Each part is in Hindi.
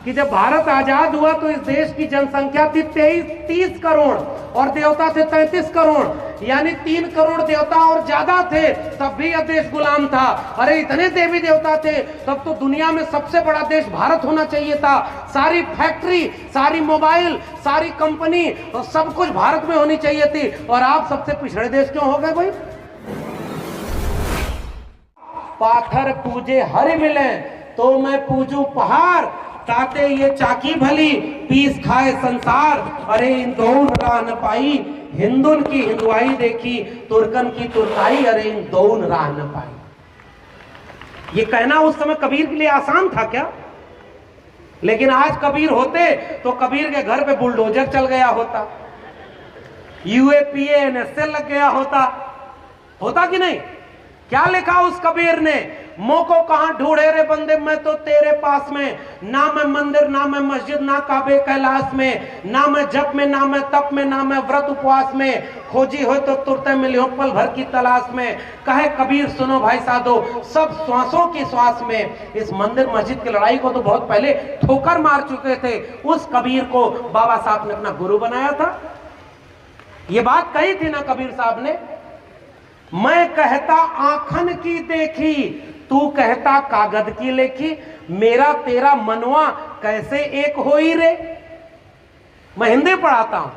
कि जब भारत आजाद हुआ तो इस देश की जनसंख्या थी 30 करोड़ और देवता थे 33 करोड़, यानी 3 करोड़ देवता और ज्यादा थे, तब भी यह देश गुलाम था। अरे इतने देवी देवता थे, तब तो दुनिया में सबसे बड़ा देश भारत होना चाहिए था। सारी फैक्ट्री, सारी मोबाइल, सारी कंपनी और सब कुछ भारत में होनी चाहिए थी, और आप सबसे पिछड़े देश क्यों हो गए भाई? पाथर पूजे हरि मिले तो मैं पूजू पहाड़, ताते ये चाकी भली पीस खाए संसार। अरे इंदौन राह न पाई, हिंदुन की हिंदुआई देखी, तुर्कन की तुर्काई, अरे इंदौन राह न पाई। ये कहना उस समय कबीर के लिए आसान था क्या? लेकिन आज कबीर होते तो कबीर के घर पे बुलडोजर चल गया होता, यूएपीए एनएसए लग गया होता कि नहीं? क्या लिखा उस कबीर ने? मोको कहां ढूंढे रे बंदे, मैं तो तेरे पास में, ना मैं मंदिर ना मैं मस्जिद ना काबे कैलाश में, ना मैं जप में ना मैं तप में ना मैं व्रत उपवास में, खोजी हो तो तुरते मिली हो पल भर की तलाश में। कहे कबीर सुनो भाई साधो, सब श्वासों की श्वास में। इस मंदिर मस्जिद की लड़ाई को तो बहुत पहले ठोकर मार चुके थे। उस कबीर को बाबा साहब ने अपना गुरु बनाया था। ये बात कही थी ना कबीर साहब ने, मैं कहता आंखन की देखी, तू कहता कागज की लेखी, मेरा तेरा मनवा कैसे एक होई रे। मैं हिंदी पढ़ाता हूं,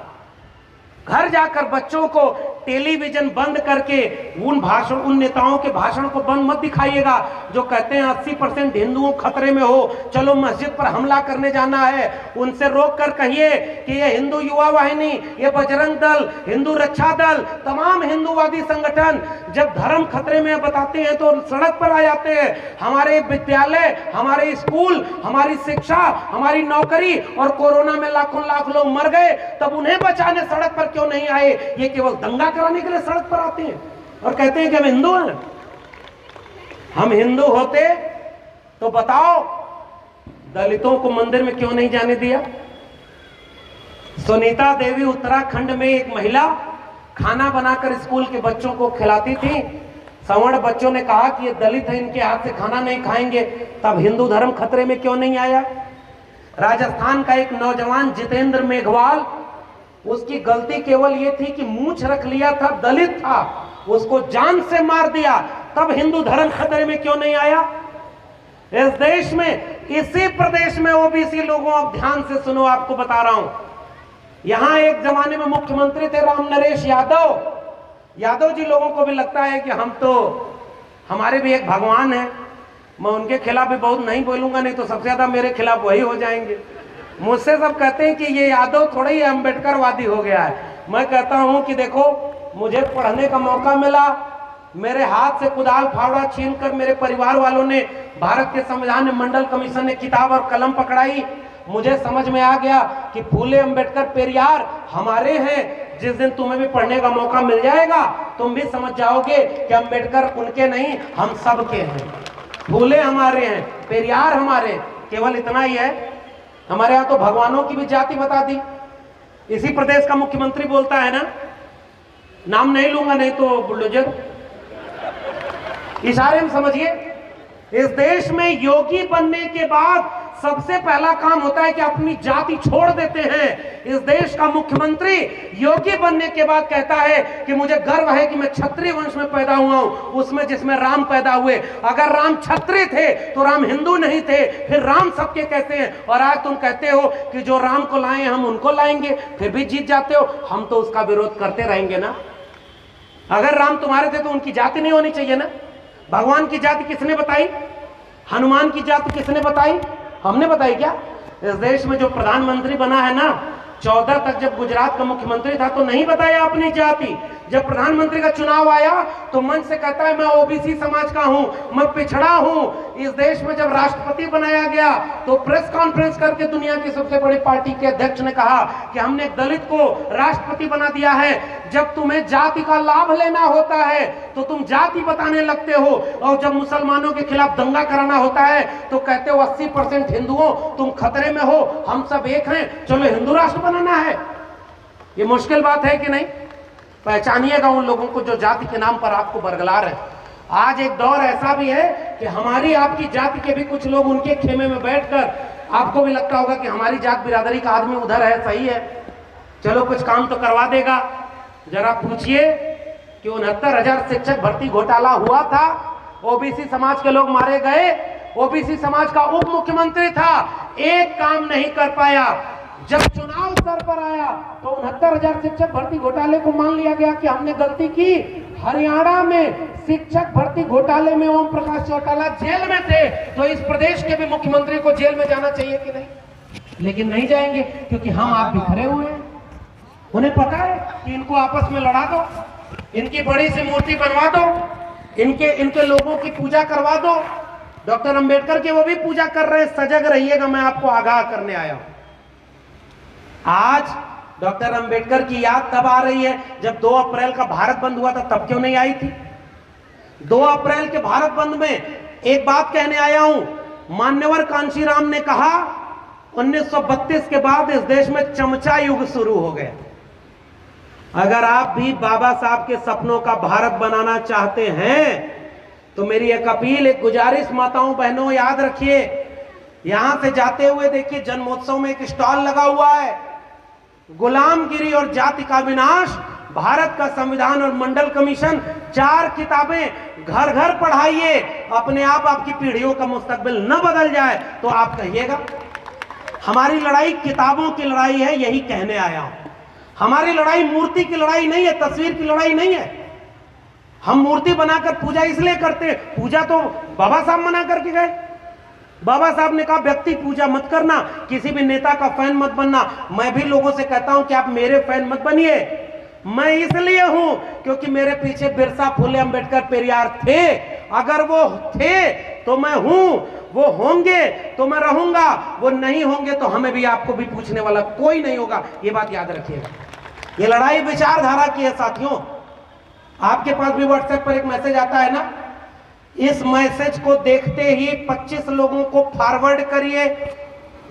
घर जाकर बच्चों को टेलीविजन बंद करके उन नेताओं के भाषण को बंद मत दिखाइएगा जो कहते हैं 80% हिंदुओं खतरे में हो, चलो मस्जिद पर हमला करने जाना है। उनसे रोक कर कहिए कि ये हिंदू युवा वाहिनी, ये बजरंग दल, हिंदू रक्षा दल, तमाम हिंदूवादी संगठन जब धर्म खतरे में बताते हैं तो सड़क पर आ जाते हैं। हमारे विद्यालय, हमारे स्कूल, हमारी शिक्षा, हमारी नौकरी और कोरोना में लाखों लाख लोग मर गए, तब उन्हें बचाने सड़क पर क्यों नहीं आए? ये केवल दंगा कराने के लिए सड़क पर आते हैं और कहते हैं कि हम हिंदू हैं। हम हिंदू होते तो बताओ दलितों को मंदिर में क्यों नहीं जाने दिया? सुनीता देवी उत्तराखंड में एक महिला खाना बनाकर स्कूल के बच्चों को खिलाती थी। सवर्ण बच्चों ने कहा कि ये दलित है, इनके हाथ से खाना नहीं खाएंगे, तब हिंदू धर्म खतरे में क्यों नहीं आया? राजस्थान का एक नौजवान जितेंद्र मेघवाल, उसकी गलती केवल ये थी कि मूंछ रख लिया था, दलित था, उसको जान से मार दिया, तब हिंदू धर्म खतरे में क्यों नहीं आया? इस देश में, इसी प्रदेश में ओबीसी लोगों, अब ध्यान से सुनो, आपको बता रहा हूं। यहां एक जमाने में मुख्यमंत्री थे राम नरेश यादव। यादव जी लोगों को भी लगता है कि हम तो, हमारे भी एक भगवान है। मैं उनके खिलाफ भी बहुत नहीं बोलूंगा, नहीं तो सबसे ज्यादा मेरे खिलाफ वही हो जाएंगे। मुझसे सब कहते हैं कि ये यादव थोड़ा ही अम्बेडकरवादी हो गया है। मैं कहता हूं कि देखो, मुझे पढ़ने का मौका मिला, मेरे हाथ से कुदाल फावड़ा छीनकर मेरे परिवार वालों ने भारत के संविधान मंडल कमीशन ने किताब और कलम पकड़ाई। मुझे समझ में आ गया कि फूले, अम्बेडकर, पेरियार हमारे हैं। जिस दिन तुम्हें भी पढ़ने का मौका मिल जाएगा, तुम भी समझ जाओगे कि अम्बेडकर उनके नहीं, हम सबके हैं। फूले हमारे हैं, पेरियार हमारे, केवल इतना ही है। हमारे यहां तो भगवानों की भी जाति बता दी। इसी प्रदेश का मुख्यमंत्री बोलता है ना, नाम नहीं लूंगा नहीं तो बुलडोजर, इशारे में समझिए। इस देश में योगी बनने के बाद सबसे पहला काम होता है कि अपनी जाति छोड़ देते हैं। इस देश का मुख्यमंत्री योगी बनने के बाद कहता है कि मुझे गर्व है कि मैं क्षत्रिय वंश में पैदा हुआ हूं, उसमें जिसमें राम पैदा हुए। अगर राम क्षत्रिय थे तो राम हिंदू नहीं थे, फिर राम सबके कहते हैं। और आज तुम कहते हो कि जो राम को लाए हम उनको लाएंगे, फिर भी जीत जाते हो। हम तो उसका विरोध करते रहेंगे ना। अगर राम तुम्हारे थे तो उनकी जाति नहीं होनी चाहिए ना। भगवान की जाति किसने बताई? हनुमान की जाति किसने बताई? हमने बताई क्या? इस देश में जो प्रधानमंत्री बना है ना, 14 तक जब गुजरात का मुख्यमंत्री था तो नहीं बताया अपनी जाति। जब प्रधानमंत्री का चुनाव आया तो मन से कहता है मैं ओबीसी समाज का हूं, मैं पिछड़ा हूं। इस देश में जब राष्ट्रपति बनाया गया तो प्रेस कॉन्फ्रेंस करके दुनिया की सबसे बड़ी पार्टी के अध्यक्ष ने कहा कि हमने एक दलित को राष्ट्रपति बना दिया है। जब तुम्हें जाति का लाभ लेना होता है तो तुम जाति बताने लगते हो, और जब मुसलमानों के खिलाफ दंगा कराना होता है तो कहते हो 80% हिंदुओं तुम खतरे में हो, हम सब एक हैं, चलो हिंदू राष्ट्र बनाना है। ये मुश्किल बात है कि नहीं? पहचानिएगा उन लोगों को जो जाति के नाम पर आपको बरगला रहे हैं। आज एक दौर ऐसा भी है कि हमारी आपकी जाति के भी कुछ लोग उनके खेमे में बैठकर आपको भी लगता होगा कि हमारी जात बिरादरी का आदमी उधर है, सही है, चलो कुछ काम तो करवा देगा। जरा पूछिए कि 69,000 शिक्षक भर्ती घोटाला हुआ था, ओबीसी समाज के लोग मारे गए, ओबीसी समाज का उप मुख्यमंत्री था, एक काम नहीं कर पाया। जब चुनाव सर पर आया तो 69,000 शिक्षक भर्ती घोटाले को मान लिया गया कि हमने गलती की। हरियाणा में शिक्षक भर्ती घोटाले में ओम प्रकाश चौटाला जेल में थे, तो इस प्रदेश के भी मुख्यमंत्री को जेल में जाना चाहिए कि नहीं? लेकिन नहीं जाएंगे, क्योंकि हम आप बिखरे हुए हैं। उन्हें पता है कि इनको आपस में लड़ा दो, इनकी बड़ी सी मूर्ति बनवा दो, इनके लोगों की पूजा करवा दो। डॉक्टर अंबेडकर की वो भी पूजा कर रहे हैं, सजग रहिएगा, मैं आपको आगाह करने आया हूं। आज डॉक्टर अंबेडकर की याद तब आ रही है जब 2 अप्रैल का भारत बंद हुआ था, तब क्यों नहीं आई थी? 2 अप्रैल के भारत बंद में एक बात कहने आया हूं, मान्यवर कांशीराम ने कहा 1932 के बाद इस देश में चमचा युग शुरू हो गया। अगर आप भी बाबा साहब के सपनों का भारत बनाना चाहते हैं तो मेरी एक अपील, एक गुजारिश, माताओं बहनों याद रखिए, यहां से जाते हुए देखिए जन्मोत्सव में एक स्टॉल लगा हुआ है, गुलामगिरी और जाति का विनाश, भारत का संविधान और मंडल कमीशन, 4 किताबें घर घर पढ़ाइए। अपने आप आपकी पीढ़ियों का मुस्तकबिल न बदल जाए तो आप कहिएगा। हमारी लड़ाई किताबों की लड़ाई है, यही कहने आया हूं। हमारी लड़ाई मूर्ति की लड़ाई नहीं है, तस्वीर की लड़ाई नहीं है। हम मूर्ति बनाकर पूजा इसलिए करते हैं, पूजा तो बाबा साहब मना करके गए। बाबा साहब ने कहा व्यक्ति पूजा मत करना, किसी भी नेता का फैन मत बनना। मैं भी लोगों से कहता हूं कि आप मेरे फैन मत बनिए। मैं इसलिए हूं क्योंकि मेरे पीछे बिरसा, फुले, अंबेडकर, पेरियार थे। अगर वो थे तो मैं हूं, वो होंगे तो मैं रहूंगा, वो नहीं होंगे तो हमें भी, आपको भी पूछने वाला कोई नहीं होगा। ये बात याद रखिएगा। ये लड़ाई विचारधारा की है साथियों। आपके पास भी व्हाट्सएप पर एक मैसेज आता है ना, इस मैसेज को देखते ही 25 लोगों को फॉरवर्ड करिए,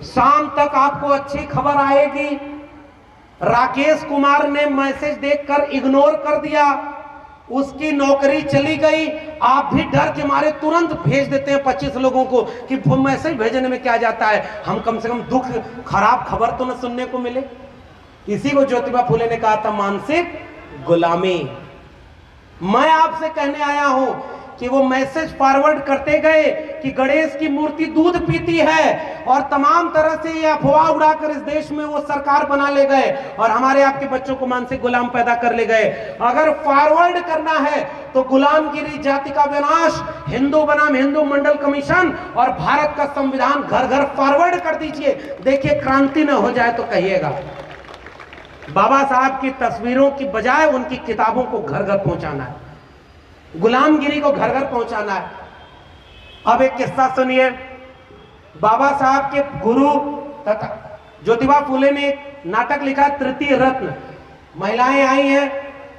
शाम तक आपको अच्छी खबर आएगी। राकेश कुमार ने मैसेज देखकर इग्नोर कर दिया, उसकी नौकरी चली गई। आप भी डर के मारे तुरंत भेज देते हैं 25 लोगों को कि मैसेज भेजने में क्या जाता है, हम कम से कम दुख, खराब खबर तो न सुनने को मिले। इसी को ज्योतिबा फुले ने कहा था मानसिक गुलामी। मैं आपसे कहने आया हूं कि वो मैसेज फॉरवर्ड करते गए कि गणेश की मूर्ति दूध पीती है, और तमाम तरह से ये अफवाह उड़ाकर इस देश में वो सरकार बना ले गए और हमारे आपके बच्चों को मानसिक गुलाम पैदा कर ले गए। अगर फॉरवर्ड करना है तो गुलामगिरी, जाति का विनाश, हिंदू बनाम हिंदू मंडल कमीशन और भारत का संविधान घर घर फॉरवर्ड कर दीजिए। देखिए क्रांति न हो जाए तो कहिएगा। बाबा साहब की तस्वीरों की बजाय उनकी किताबों को घर घर पहुंचाना है, गुलामगिरी को घर घर पहुंचाना है। अब एक किस्सा सुनिए। बाबा साहब के गुरु तथा ज्योतिबा फुले ने एक नाटक लिखा, तृतीय रत्न। महिलाएं आई हैं,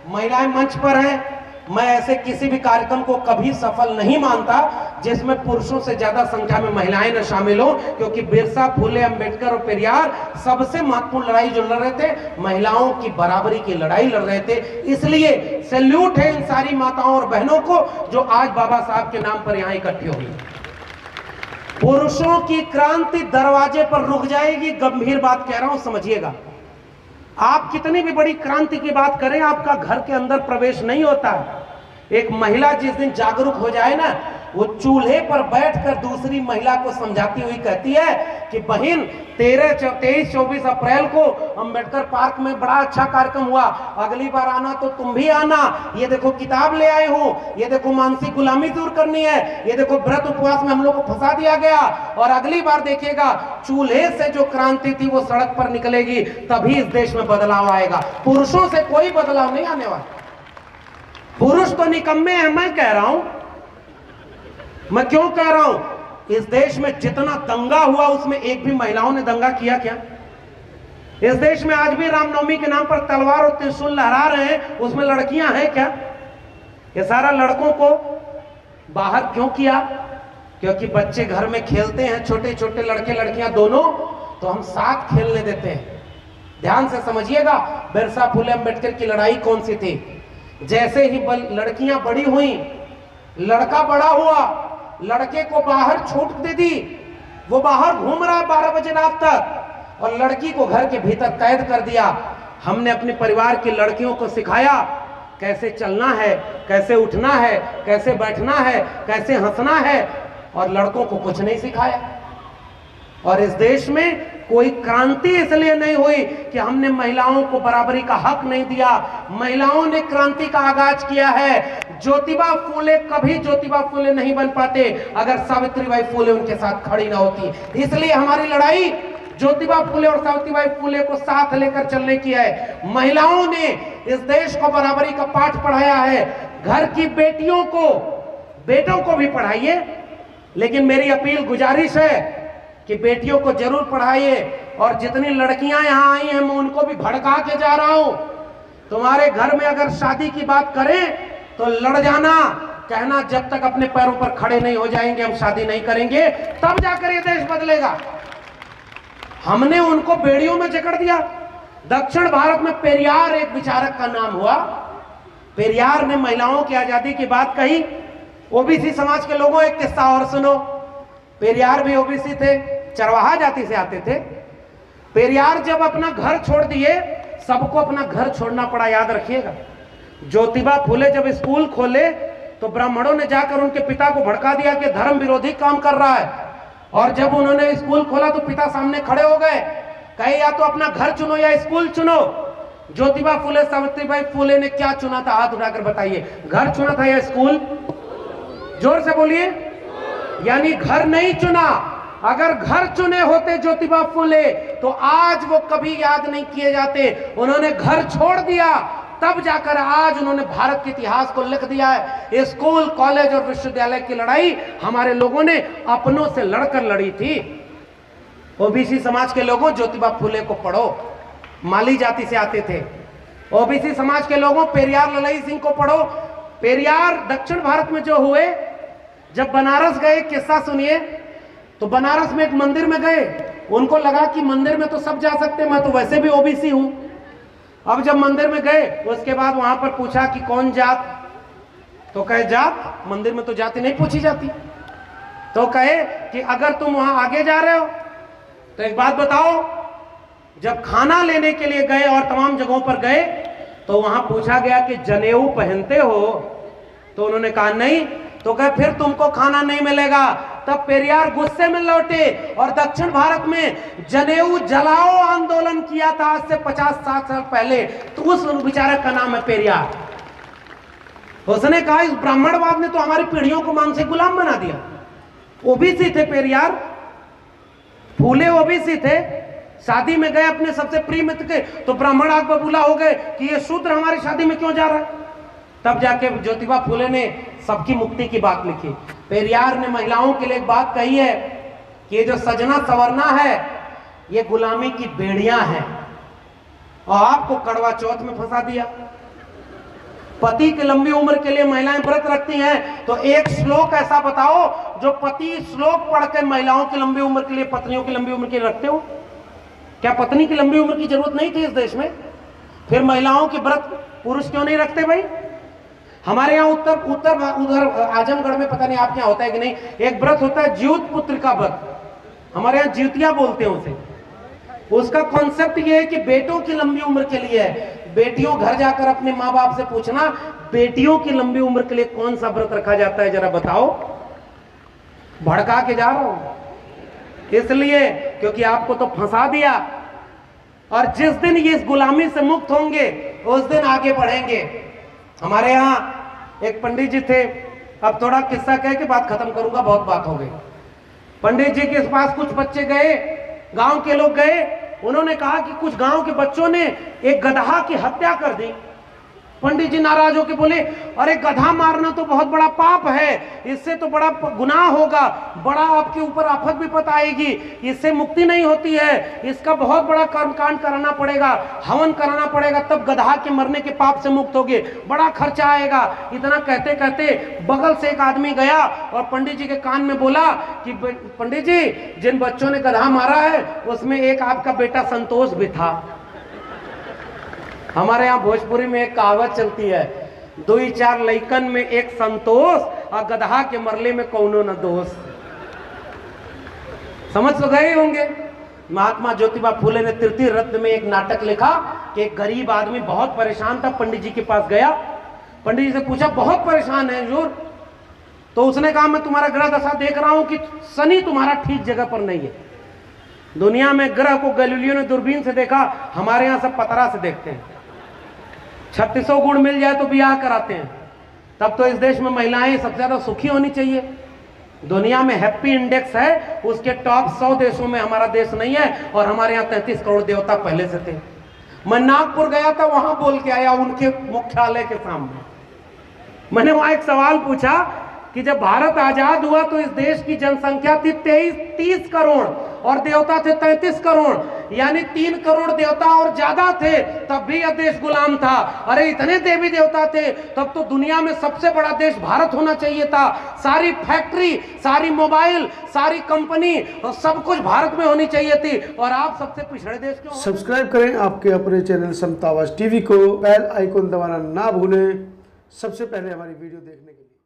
महिलाएं मंच पर हैं। मैं ऐसे किसी भी कार्यक्रम को कभी सफल नहीं मानता जिसमें पुरुषों से ज्यादा संख्या में महिलाएं न शामिल हो, क्योंकि बिरसा, फुले, अंबेडकर और पेरियार सबसे महत्वपूर्ण लड़ाई जो लड़ रहे थे, महिलाओं की बराबरी की लड़ाई लड़ रहे थे। इसलिए सैल्यूट है इन सारी माताओं और बहनों को जो आज बाबा साहब के नाम पर यहां इकट्ठी हुई। पुरुषों की क्रांति दरवाजे पर रुक जाएगी, गंभीर बात कह रहा हूं, समझिएगा। आप कितनी भी बड़ी क्रांति की बात करें, आपका घर के अंदर प्रवेश नहीं होता। एक महिला जिस दिन जागरूक हो जाए ना, वो चूल्हे पर बैठकर दूसरी महिला को समझाती हुई कहती है कि बहन 13, 23, 24 अप्रैल को अंबेडकर पार्क में बड़ा अच्छा कार्यक्रम हुआ, अगली बार आना तो तुम भी आना। ये देखो किताब ले आए हो, ये देखो मानसिक गुलामी दूर करनी है, ये देखो व्रत उपवास में हम लोग को फंसा दिया गया, और अगली बार देखिएगा चूल्हे से जो क्रांति थी वो सड़क पर निकलेगी, तभी इस देश में बदलाव आएगा। पुरुषों से कोई बदलाव नहीं आने वाला। पुरुष तो निकम्मे हैं, मैं कह रहा हूं। मैं क्यों कह रहा हूं? इस देश में जितना दंगा हुआ उसमें एक भी महिलाओं ने दंगा किया क्या? इस देश में आज भी रामनवमी के नाम पर तलवार और त्रिशूल लहरा रहे हैं, उसमें लड़कियां हैं क्या? ये सारा लड़कों को बाहर क्यों किया? क्योंकि बच्चे घर में खेलते हैं, छोटे छोटे लड़के लड़कियां दोनों, तो हम साथ खेलने देते हैं। ध्यान से समझिएगा, बिरसा, फुले, अंबेडकर की लड़ाई कौन सी थी? जैसे ही लड़कियां बड़ी हुई, लड़का बड़ा हुआ, लड़के को बाहर छूट दे दी। वो बाहर घूम रहा है 12 बजे रात तक, और लड़की को घर के भीतर कैद कर दिया। हमने अपने परिवार की लड़कियों को सिखाया कैसे चलना है, कैसे उठना है, कैसे बैठना है, कैसे हंसना है, और लड़कों को कुछ नहीं सिखाया। और इस देश में कोई क्रांति इसलिए नहीं हुई कि हमने महिलाओं को बराबरी का हक नहीं दिया। महिलाओं ने क्रांति का आगाज किया है। ज्योतिबा फूले कभी ज्योतिबा फूले नहीं बन पाते अगर सावित्रीबाई फूले उनके साथ खड़ी ना होती। इसलिए हमारी लड़ाई ज्योतिबा फूले और सावित्रीबाई फूले को साथ लेकर चलने की है। महिलाओं ने इस देश को बराबरी का पाठ पढ़ाया है। घर की बेटियों को, बेटों को भी पढ़ाइए, लेकिन मेरी अपील गुजारिश है कि बेटियों को जरूर पढ़ाइए। और जितनी लड़कियां यहां आई हैं मैं उनको भी भड़का के जा रहा हूं। तुम्हारे घर में अगर शादी की बात करें तो लड़ जाना, कहना जब तक अपने पैरों पर खड़े नहीं हो जाएंगे हम शादी नहीं करेंगे, तब जाकर ये देश बदलेगा। हमने उनको बेड़ियों में जकड़ दिया। दक्षिण भारत में पेरियार एक विचारक का नाम हुआ। पेरियार ने महिलाओं की आजादी की बात कही। ओबीसी समाज के लोगों एक किस्सा और सुनो। पेरियार भी ओबीसी थे, चरवाहा जाति से आते थे। पेरियार जब अपना घर छोड़ दिए, सबको अपना घर छोड़ना पड़ा, याद रखिएगा। ज्योतिबा फूले जब स्कूल खोले तो ब्राह्मणों ने जाकर उनके पिता को भड़का दिया कि धर्म विरोधी काम कर रहा है। और जब उन्होंने स्कूल खोला तो पिता सामने खड़े हो गए, कहे या तो अपना घर चुनो या स्कूल चुनो। ज्योतिबा फूले सावित्रीबाई फूले ने क्या चुना था? हाथ उठाकर बताइए। घर चुना था या स्कूल? जोर से बोलिए। यानी घर नहीं चुना। अगर घर चुने होते ज्योतिबा फूले तो आज वो कभी याद नहीं किए जाते। उन्होंने घर छोड़ दिया, तब जाकर आज उन्होंने भारत के इतिहास को लिख दिया है। स्कूल, कॉलेज और विश्वविद्यालय की लड़ाई हमारे लोगों ने अपनों से लड़कर लड़ी थी। ओबीसी समाज के लोगों, ज्योतिबा फूले को पढ़ो, माली जाति से आते थे। ओबीसी समाज के लोगों, पेरियार ललाई सिंह को पढ़ो। पेरियार दक्षिण भारत में जो हुए, जब बनारस गए, किस्सा सुनिए। तो बनारस में एक मंदिर में गए, उनको लगा कि मंदिर में तो सब जा सकते, मैं तो वैसे भी ओबीसी हूं। अब जब मंदिर में गए उसके बाद वहां पर पूछा कि कौन जात, तो कहे जात, मंदिर में तो जाति नहीं पूछी जाती। तो कहे कि अगर तुम वहां आगे जा रहे हो तो एक बात बताओ, जब खाना लेने के लिए गए और तमाम जगहों पर गए तो वहां पूछा गया कि जनेऊ पहनते हो? तो उन्होंने कहा नहीं। तो कहे फिर तुमको खाना नहीं मिलेगा। तब पेरियार गुस्से में लौटे और दक्षिण भारत में जनेऊ जलाओ आंदोलन किया था आज से 50-60 साल पहले। तो उस विचारक का नाम है पेरियार। उसने कहा इस ब्राह्मणवाद ने तो हमारी पीढ़ियों को मानसिक गुलाम बना दिया। ओबीसी थे पेरियार, फूले ओबीसी थे। शादी में गए अपने सबसे प्रिय मित्र के, तो ब्राह्मण आग बबूला हो गए कि ये शूद्र हमारी शादी में क्यों जा रहा है। तब जाके ज्योतिबा फूले ने सबकी मुक्ति की बात लिखी। पेरियार ने महिलाओं के लिए एक बात कही है कि ये जो सजना संवरना है ये गुलामी की बेड़ियां हैं, और आपको कड़वा चौथ में फंसा दिया। पति की लंबी उम्र के लिए महिलाएं व्रत रखती हैं, तो एक श्लोक ऐसा बताओ जो पति श्लोक पढ़ के महिलाओं की लंबी उम्र के लिए, पत्नियों की लंबी उम्र के लिए रखते हो। क्या पत्नी की लंबी उम्र की जरूरत नहीं थी इस देश में? फिर महिलाओं के व्रत पुरुष क्यों नहीं रखते भाई? हमारे यहाँ उधर आजमगढ़ में पता नहीं आपके यहाँ होता है कि नहीं, एक व्रत होता है ज्योत पुत्र का व्रत। हमारे यहाँ ज्योतिया बोलते हैं उसे। उसका कॉन्सेप्ट ये है कि बेटों की लंबी उम्र के लिए है। बेटियों घर जाकर अपने माँ बाप से पूछना, बेटियों की लंबी उम्र के लिए कौन सा व्रत रखा जाता है, जरा बताओ। भड़का के जा रहा हूं इसलिए क्योंकि आपको तो फंसा दिया। और जिस दिन ये इस गुलामी से मुक्त होंगे उस दिन आगे बढ़ेंगे। हमारे यहाँ एक पंडित जी थे, अब थोड़ा किस्सा कह के बात खत्म करूंगा, बहुत बात हो गई। पंडित जी के पास कुछ बच्चे गए, गांव के लोग गए, उन्होंने कहा कि कुछ गांव के बच्चों ने एक गधा की हत्या कर दी। पंडित जी नाराज होकर बोले, अरे गधा मारना तो बहुत बड़ा पाप है, इससे तो बड़ा गुनाह होगा, बड़ा आपके ऊपर आफत विपत आएगी, इससे मुक्ति नहीं होती है, इसका बहुत बड़ा कर्मकांड कराना पड़ेगा, हवन कराना पड़ेगा, तब गधा के मरने के पाप से मुक्त होगे, बड़ा खर्चा आएगा। इतना कहते कहते बगल से एक आदमी गया और पंडित जी के कान में बोला कि पंडित जी, जिन बच्चों ने गधा मारा है उसमें एक आपका बेटा संतोष भी था। हमारे यहाँ भोजपुरी में एक कहावत चलती है, 2-4 लइकन में एक संतोष और गधा के मरले में कौनो न दोष। समझ तो गए होंगे। महात्मा ज्योतिबा फूले ने तृतीय रत्न में एक नाटक लिखा कि एक गरीब आदमी बहुत परेशान था, पंडित जी के पास गया, पंडित जी से पूछा बहुत परेशान है हुजूर, तो उसने कहा मैं तुम्हारा ग्रह दशा देख रहा हूं कि शनि तुम्हारा ठीक जगह पर नहीं है। दुनिया में ग्रह को गैलीलियो ने दूरबीन से देखा, हमारे यहां सब पतरा से देखते हैं। 3600 गुण मिल जाए तो ब्याह कराते हैं। तब तो इस देश में महिलाएं सबसे ज्यादा सुखी होनी चाहिए। दुनिया में हैप्पी इंडेक्स है, उसके टॉप 100 देशों में हमारा देश नहीं है, और हमारे यहाँ 33 करोड़ देवता पहले से थे। मैं नागपुर गया था, वहां बोल के आया उनके मुख्यालय के सामने। मैंने वहां एक सवाल पूछा कि जब भारत आजाद हुआ तो इस देश की जनसंख्या थी 30 करोड़ और देवता थे 33 करोड़, यानी 3 करोड़ देवता और ज्यादा थे, तब भी यह देश गुलाम था। अरे इतने देवी देवता थे, तब तो दुनिया में सबसे बड़ा देश भारत होना चाहिए था। सारी फैक्ट्री, सारी मोबाइल, सारी कंपनी और सब कुछ भारत में होनी चाहिए थी, और आप सबसे पिछड़े देश क्यों? सब्सक्राइब करें आपके अपने चैनल समता आवाज टीवी को, बेल आइकन दबाना ना भूलें सबसे पहले हमारी वीडियो देखने के लिए।